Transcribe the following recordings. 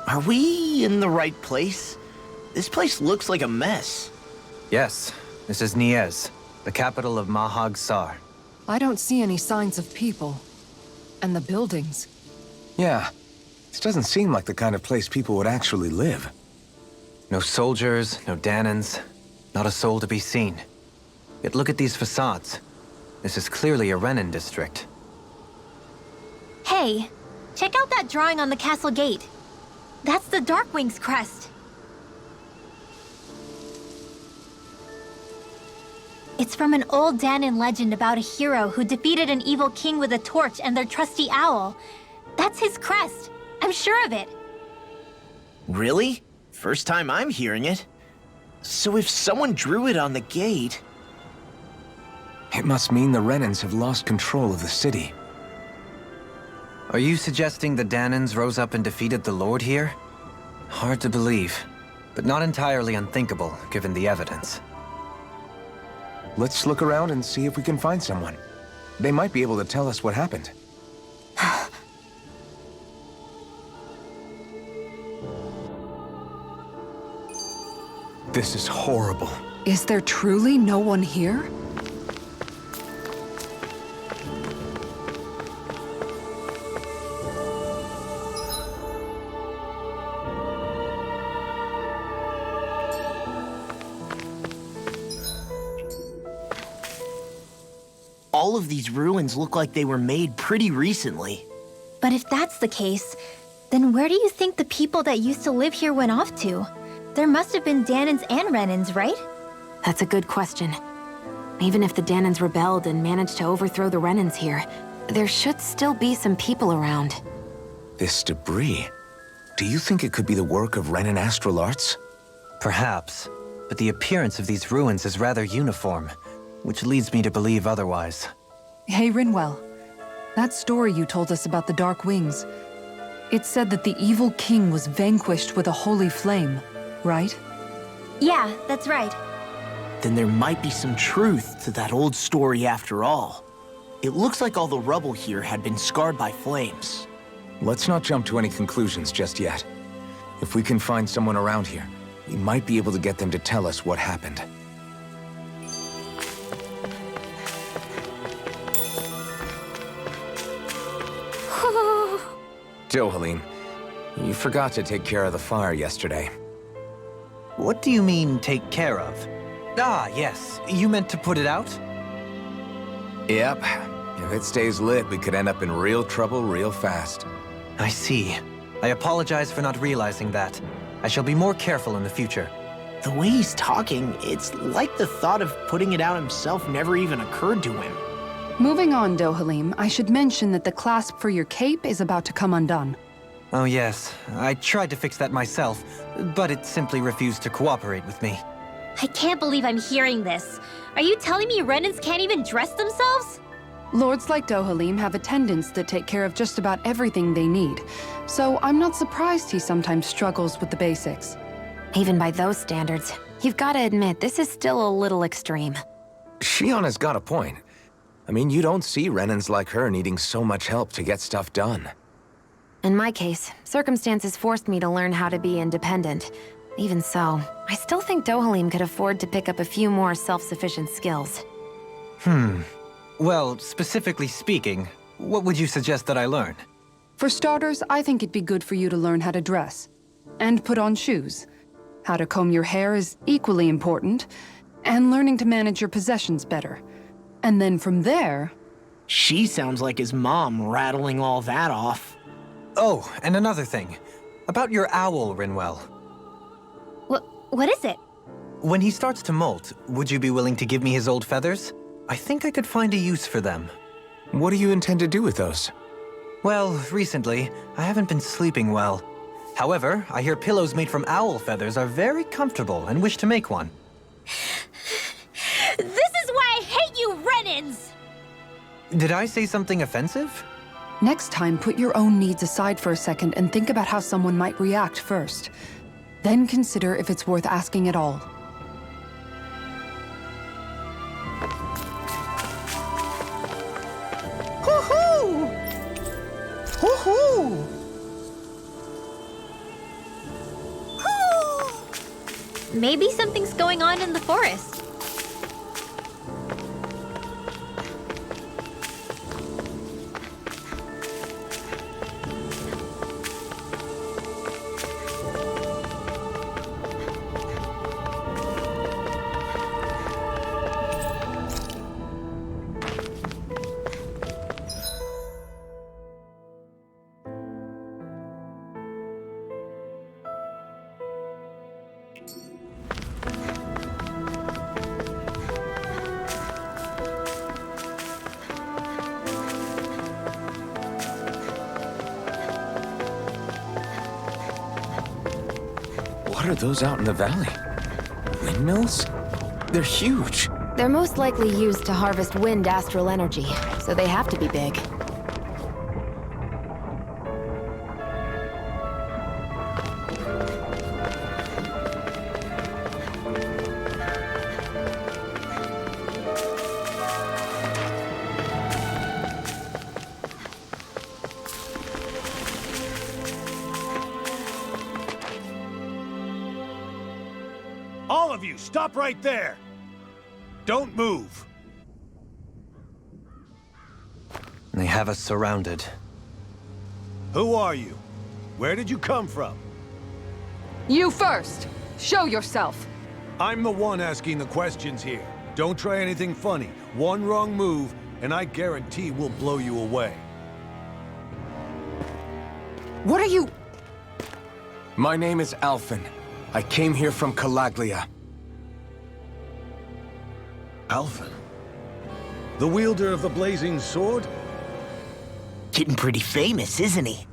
Are we in the right place? This place looks like a mess. Yes, this is Niez, the capital of Mahag Sar. I don't see any signs of people. And the buildings. Yeah, this doesn't seem like the kind of place people would actually live. No soldiers, no Dahnans, not a soul to be seen. Yet look at these facades. This is clearly a Renan district. Hey, check out that drawing on the castle gate. That's the Darkwing's crest. It's from an old Dahnan legend about a hero who defeated an evil king with a torch and their trusty owl. That's his crest. I'm sure of it. Really? First time I'm hearing it. So if someone drew it on the gate... It must mean the Renans have lost control of the city. Are you suggesting the Dahnans rose up and defeated the Lord here? Hard to believe, but not entirely unthinkable, given the evidence. Let's look around and see if we can find someone. They might be able to tell us what happened. This is horrible. Is there truly no one here? All of these ruins look like they were made pretty recently. But if that's the case, then where do you think the people that used to live here went off to? There must have been Dahnans and Renans, right? That's a good question. Even if the Dahnans rebelled and managed to overthrow the Renans here, there should still be some people around. This debris. Do you think it could be the work of Renan astral arts? Perhaps, but the appearance of these ruins is rather uniform, which leads me to believe otherwise. Hey, Rinwell. That story you told us about the Dark Wings. It said that the evil king was vanquished with a holy flame, right? Yeah, that's right. Then there might be some truth to that old story after all. It looks like all the rubble here had been scarred by flames. Let's not jump to any conclusions just yet. If we can find someone around here, we might be able to get them to tell us what happened. Dohalim, you forgot to take care of the fire yesterday. What do you mean, take care of? Ah, yes. You meant to put it out? Yep. If it stays lit, we could end up in real trouble real fast. I see. I apologize for not realizing that. I shall be more careful in the future. The way he's talking, it's like the thought of putting it out himself never even occurred to him. Moving on, Dohalim, I should mention that the clasp for your cape is about to come undone. Oh yes, I tried to fix that myself, but it simply refused to cooperate with me. I can't believe I'm hearing this. Are you telling me Renans can't even dress themselves? Lords like Dohalim have attendants that take care of just about everything they need, so I'm not surprised he sometimes struggles with the basics. Even by those standards, you've got to admit this is still a little extreme. Shiona's got a point. I mean, you don't see Renans like her needing so much help to get stuff done. In my case, circumstances forced me to learn how to be independent. Even so, I still think Dohalim could afford to pick up a few more self-sufficient skills. Well, specifically speaking, what would you suggest that I learn? For starters, I think it'd be good for you to learn how to dress. And put on shoes. How to comb your hair is equally important. And learning to manage your possessions better. And then from there... She sounds like his mom rattling all that off. Oh, and another thing. About your owl, Rinwell. What is it? When he starts to molt, would you be willing to give me his old feathers? I think I could find a use for them. What do you intend to do with those? Well, recently, I haven't been sleeping well. However, I hear pillows made from owl feathers are very comfortable and wish to make one. This is why I hate you, Renans! Did I say something offensive? Next time, put your own needs aside for a second and think about how someone might react first. Then consider if it's worth asking at all. Hoo-hoo! Hoo-hoo! Maybe something's going on in the forest. What are those out in the valley? Windmills? They're huge. They're most likely used to harvest wind astral energy, so they have to be big. All of you, stop right there! Don't move! They have us surrounded. Who are you? Where did you come from? You first! Show yourself! I'm the one asking the questions here. Don't try anything funny. One wrong move, and I guarantee we'll blow you away. What are you... My name is Alphen. I came here from Calaglia. Alphen? The wielder of the blazing sword? Getting pretty famous, isn't he?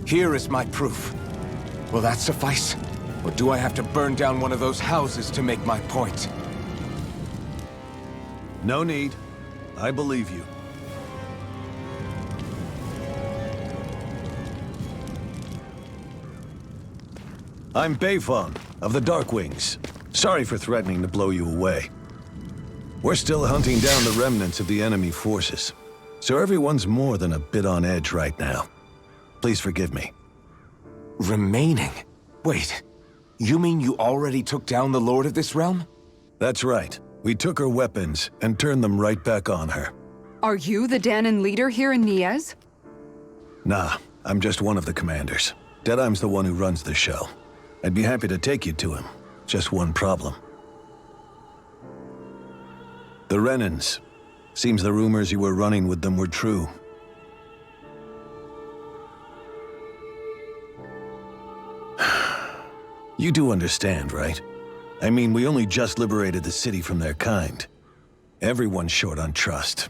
Here is my proof. Will that suffice? Or do I have to burn down one of those houses to make my point? No need. I believe you. I'm Beifong, of the Darkwings. Sorry for threatening to blow you away. We're still hunting down the remnants of the enemy forces, so everyone's more than a bit on edge right now. Please forgive me. Remaining? Wait, you mean you already took down the Lord of this realm? That's right. We took her weapons and turned them right back on her. Are you the Dahnan leader here in Niez? Nah, I'm just one of the commanders. Deadeye's the one who runs the show. I'd be happy to take you to him. Just one problem. The Renans. Seems the rumors you were running with them were true. You do understand, right? I mean, we only just liberated the city from their kind. Everyone's short on trust.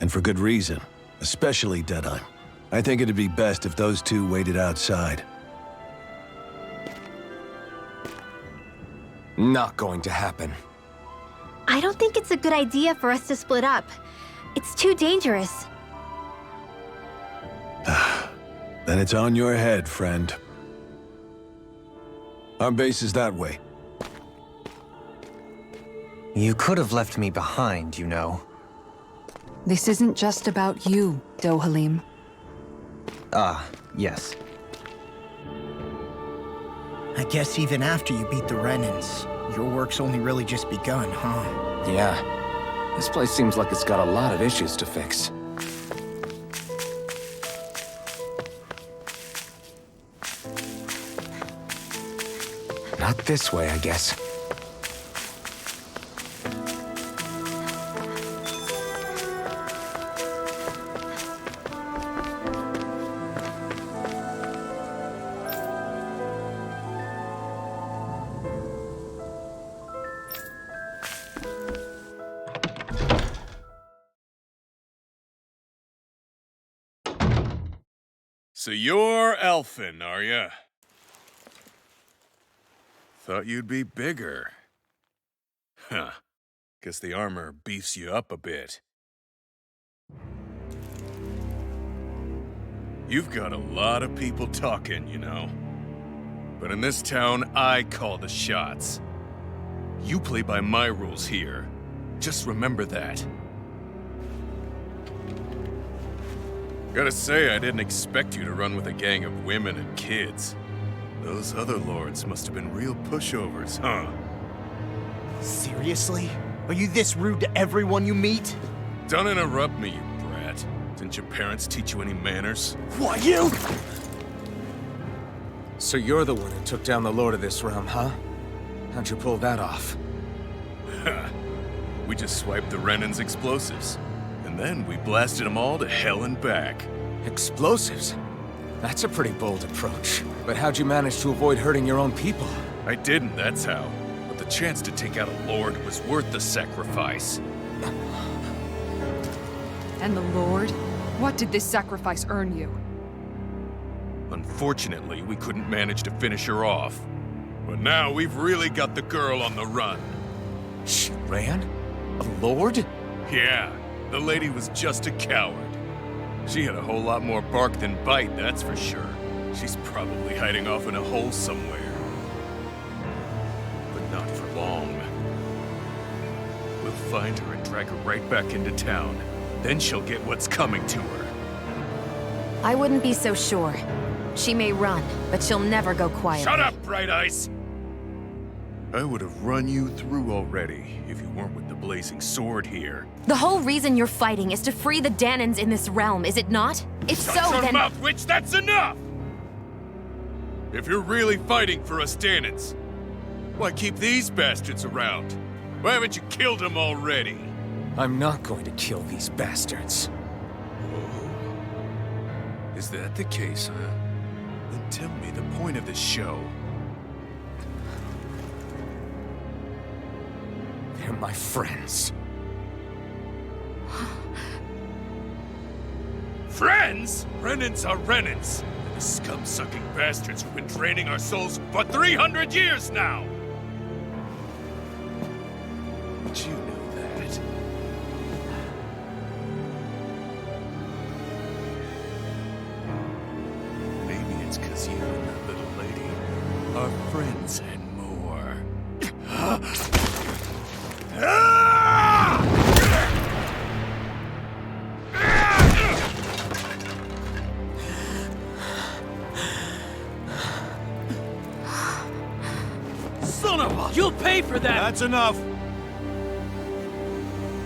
And for good reason. Especially Deadeye. I think it'd be best if those two waited outside. Not going to happen. I don't think it's a good idea for us to split up. It's too dangerous. Then it's on your head, friend. Our base is that way. You could have left me behind, you know. This isn't just about you, Dohalim. Ah, yes. I guess even after you beat the Renans, your work's only really just begun, huh? Yeah. This place seems like it's got a lot of issues to fix. Not this way, I guess. So you're Alphen, are ya? Thought you'd be bigger. Huh. Guess the armor beefs you up a bit. You've got a lot of people talking, you know. But in this town, I call the shots. You play by my rules here. Just remember that. Gotta say, I didn't expect you to run with a gang of women and kids. Those other lords must have been real pushovers, huh? Seriously? Are you this rude to everyone you meet? Don't interrupt me, you brat. Didn't your parents teach you any manners? What, you? So you're the one who took down the lord of this realm, huh? How'd you pull that off? We just swiped the Renan's explosives. And then we blasted them all to hell and back. Explosives? That's a pretty bold approach. But how'd you manage to avoid hurting your own people? I didn't, that's how. But the chance to take out a lord was worth the sacrifice. And the Lord? What did this sacrifice earn you? Unfortunately, we couldn't manage to finish her off. But now we've really got the girl on the run. She ran? A lord? Yeah, the lady was just a coward. She had a whole lot more bark than bite, that's for sure. She's probably hiding off in a hole somewhere. But not for long. We'll find her and drag her right back into town. Then she'll get what's coming to her. I wouldn't be so sure. She may run, but she'll never go quiet. Shut up, Bright Eyes! I would have run you through already if you weren't with the blazing sword here. The whole reason you're fighting is to free the Dahnans in this realm, is it not? If Shut so, your then— mouth, witch! That's enough! If you're really fighting for us Dahnans, why keep these bastards around? Why haven't you killed them already? I'm not going to kill these bastards. Whoa. Is that the case, huh? Then tell me the point of this show. They're my friends. Friends? Renans are Renans. The scum-sucking bastards who've been draining our souls for 300 years now! But you know that. Maybe it's 'cause you and that little lady are friends and more. Son of a... You'll pay for that! That's enough!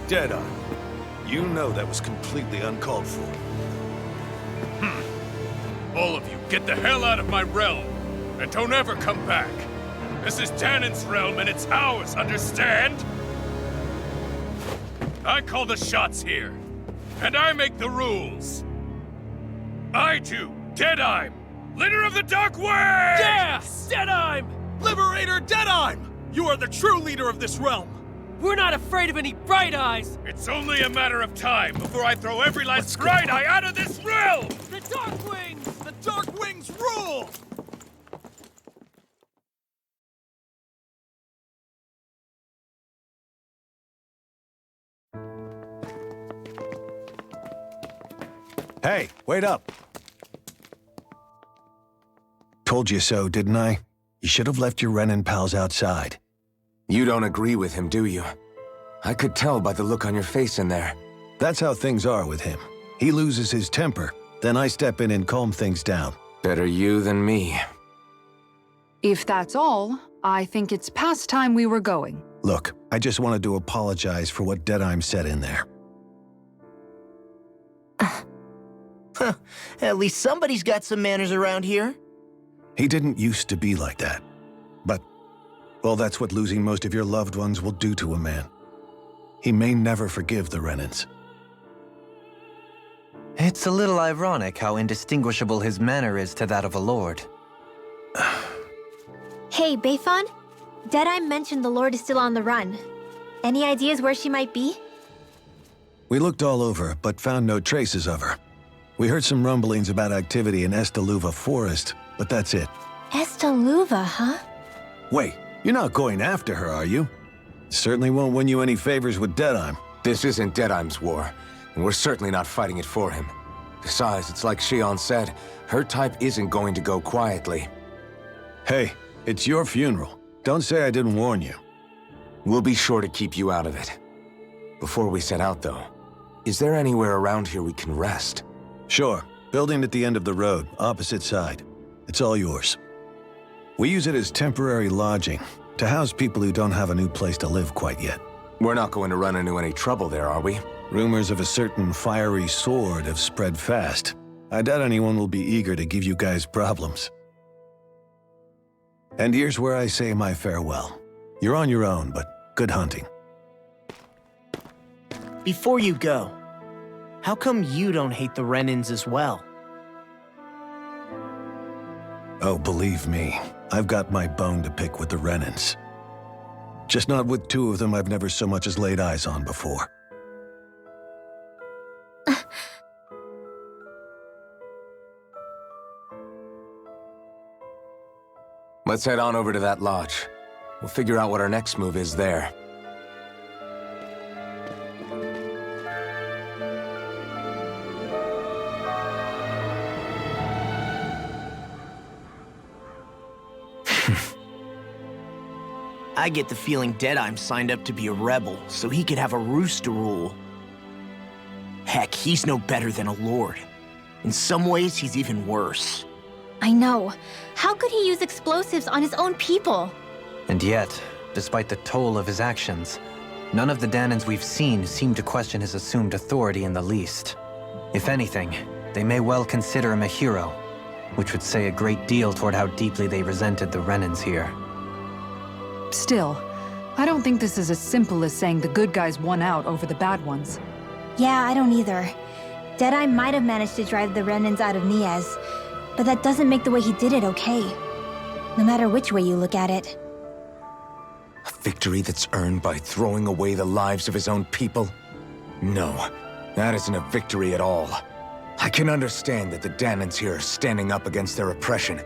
Deadeye, you know that was completely uncalled for. All of you, get the hell out of my realm! And don't ever come back! This is Dahnan's realm and it's ours, understand? I call the shots here. And I make the rules. I do, Deadeye, leader of the Dark Wings! Yeah! Deadeye! Liberator Deadeye! You are the true leader of this realm! We're not afraid of any Bright Eyes! It's only a matter of time before I throw every last Bright Eye out of this realm! The Dark Wings! The Dark Wings rule! Hey, wait up! Told you so, didn't I? You should have left your Renan pals outside. You don't agree with him, do you? I could tell by the look on your face in there. That's how things are with him. He loses his temper, then I step in and calm things down. Better you than me. If that's all, I think it's past time we were going. Look, I just wanted to apologize for what Deadeye said in there. At least somebody's got some manners around here. He didn't used to be like that. But, well, that's what losing most of your loved ones will do to a man. He may never forgive the Renans. It's a little ironic how indistinguishable his manner is to that of a lord. Hey, Bayfon? Deadeye mentioned the Lord is still on the run. Any ideas where she might be? We looked all over, but found no traces of her. We heard some rumblings about activity in Estaluva Forest, but that's it. Estaluva, huh? Wait, you're not going after her, are you? Certainly won't win you any favors with Deadeye. This isn't Deadeye's war, and we're certainly not fighting it for him. Besides, it's like Shion said, her type isn't going to go quietly. Hey, it's your funeral. Don't say I didn't warn you. We'll be sure to keep you out of it. Before we set out, though, is there anywhere around here we can rest? Sure. Building at the end of the road, opposite side. It's all yours. We use it as temporary lodging, to house people who don't have a new place to live quite yet. We're not going to run into any trouble there, are we? Rumors of a certain fiery sword have spread fast. I doubt anyone will be eager to give you guys problems. And here's where I say my farewell. You're on your own, but good hunting. Before you go, how come you don't hate the Renans as well? Oh, believe me, I've got my bone to pick with the Renans. Just not with two of them I've never so much as laid eyes on before. Let's head on over to that lodge. We'll figure out what our next move is there. I get the feeling Deadeye's signed up to be a rebel, so he could have a roost to rule. Heck, he's no better than a lord. In some ways, he's even worse. I know. How could he use explosives on his own people? And yet, despite the toll of his actions, none of the Dahnans we've seen seem to question his assumed authority in the least. If anything, they may well consider him a hero, which would say a great deal toward how deeply they resented the Renans here. Still, I don't think this is as simple as saying the good guys won out over the bad ones. Yeah, I don't either. Deadeye might have managed to drive the Renans out of Niaz, but that doesn't make the way he did it okay. No matter which way you look at it. A victory that's earned by throwing away the lives of his own people? No, that isn't a victory at all. I can understand that the Dahnans here are standing up against their oppression,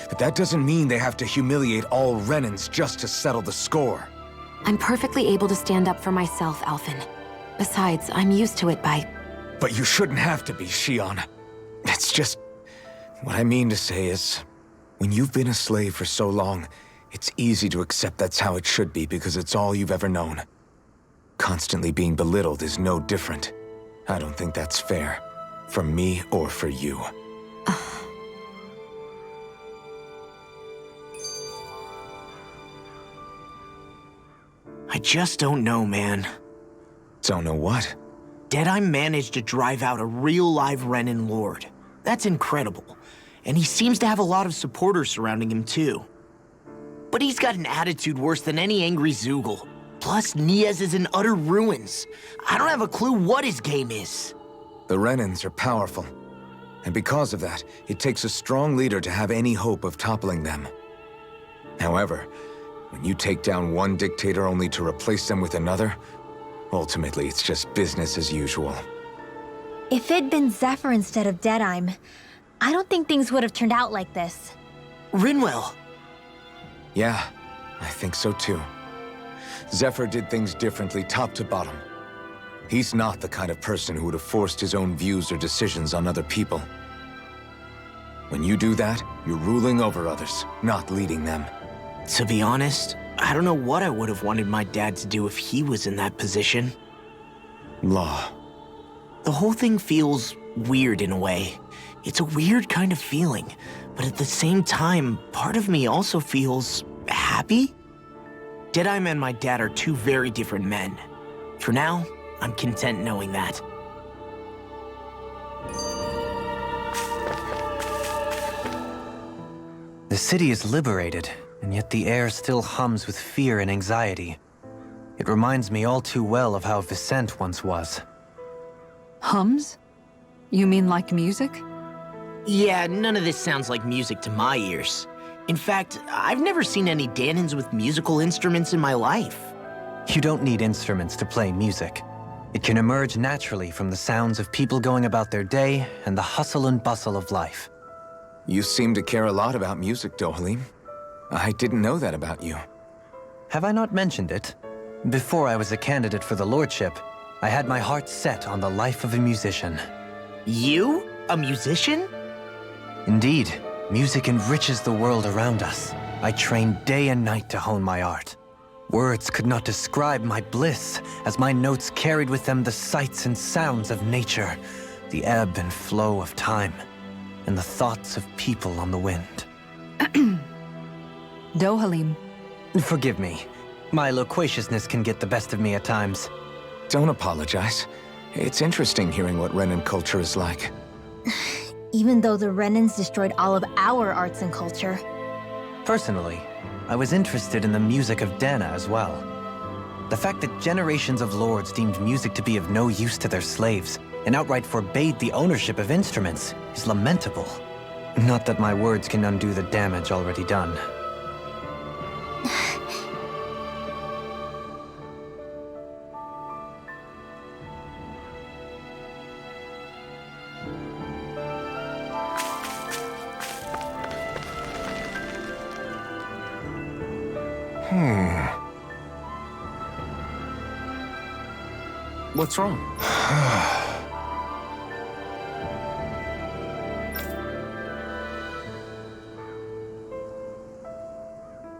but that doesn't mean they have to humiliate all Renans just to settle the score. I'm perfectly able to stand up for myself, Alphen. Besides, I'm used to it by... But you shouldn't have to be, Shion. It's just... What I mean to say is, when you've been a slave for so long, it's easy to accept that's how it should be because it's all you've ever known. Constantly being belittled is no different. I don't think that's fair. For me or for you. I just don't know, man. Don't know what? Deadeye managed to drive out a real live Renan lord. That's incredible. And he seems to have a lot of supporters surrounding him, too. But he's got an attitude worse than any angry Zoogle. Plus, Niaz is in utter ruins. I don't have a clue what his game is. The Renans are powerful. And because of that, it takes a strong leader to have any hope of toppling them. However, when you take down one dictator only to replace them with another, ultimately it's just business as usual. If it'd been Zephyr instead of Deadeye, I don't think things would have turned out like this. Rinwell. Yeah, I think so too. Zephyr did things differently top to bottom. He's not the kind of person who would have forced his own views or decisions on other people. When you do that, you're ruling over others, not leading them. To be honest, I don't know what I would have wanted my dad to do if he was in that position. Law. The whole thing feels weird in a way. It's a weird kind of feeling, but at the same time, part of me also feels happy. Deadeye and my dad are two very different men. For now, I'm content knowing that. The city is liberated, and yet the air still hums with fear and anxiety. It reminds me all too well of how Vicente once was. Hums? You mean like music? Yeah, none of this sounds like music to my ears. In fact, I've never seen any Dahnans with musical instruments in my life. You don't need instruments to play music. It can emerge naturally from the sounds of people going about their day and the hustle and bustle of life. You seem to care a lot about music, Dohalim. I didn't know that about you. Have I not mentioned it? Before I was a candidate for the lordship, I had my heart set on the life of a musician. You? A musician? Indeed, music enriches the world around us. I trained day and night to hone my art. Words could not describe my bliss, as my notes carried with them the sights and sounds of nature, the ebb and flow of time, and the thoughts of people on the wind. Dohalim. Forgive me. My loquaciousness can get the best of me at times. Don't apologize. It's interesting hearing what Renan culture is like. Even though the Renans destroyed all of our arts and culture. Personally, I was interested in the music of Dahna as well. The fact that generations of lords deemed music to be of no use to their slaves and outright forbade the ownership of instruments is lamentable. Not that my words can undo the damage already done. What's wrong?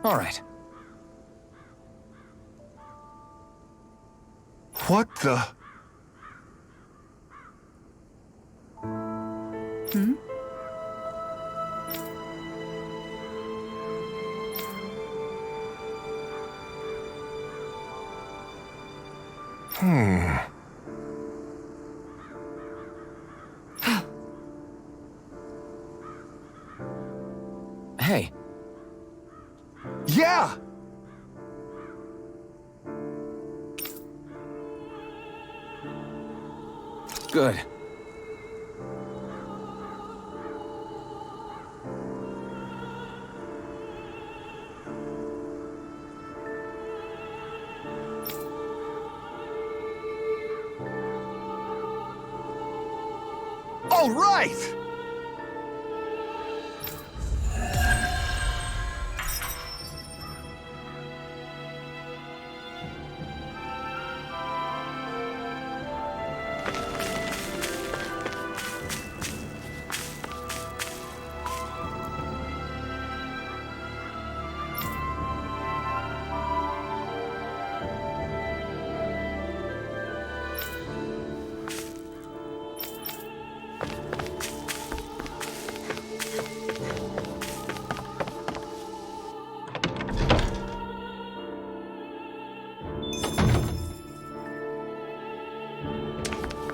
All right. What the? Hey, Yeah! good. All right!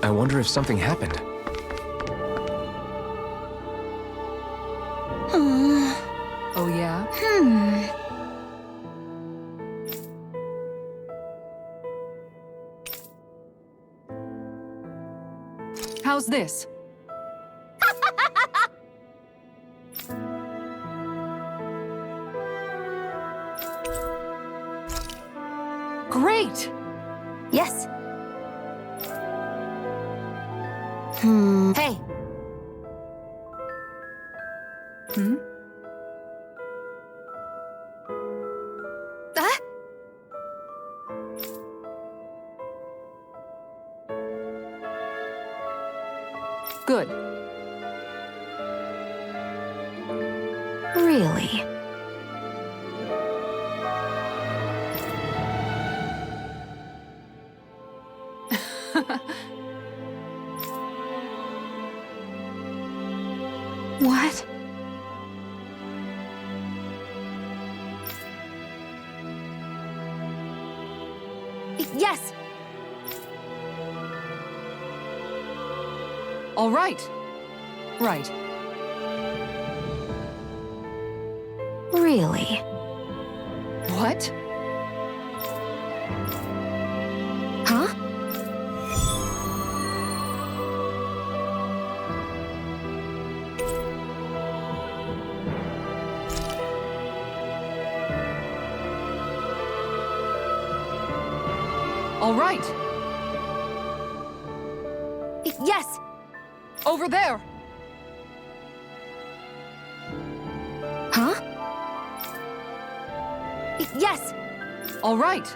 I wonder if something happened. Oh, yeah? How's this? Great! Yes. Hey, Hmm? Good. really? What? Yes! All right. Right. Really? What? Huh? All right. Yes! Over there. Huh? Yes! All right.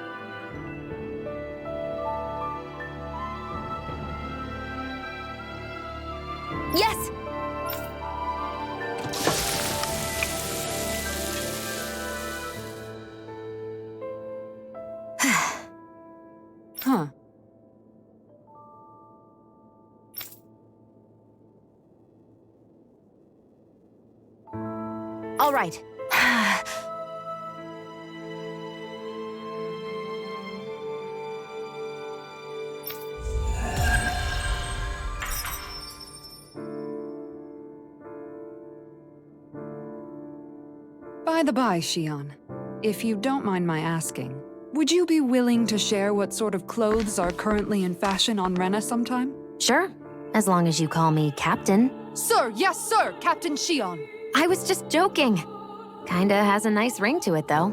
Yes! Huh. All right. By the by, Shion, if you don't mind my asking, would you be willing to share what sort of clothes are currently in fashion on Rena sometime? Sure, as long as you call me Captain. Sir, yes, sir, Captain Shion. I was just joking. Kinda has a nice ring to it, though.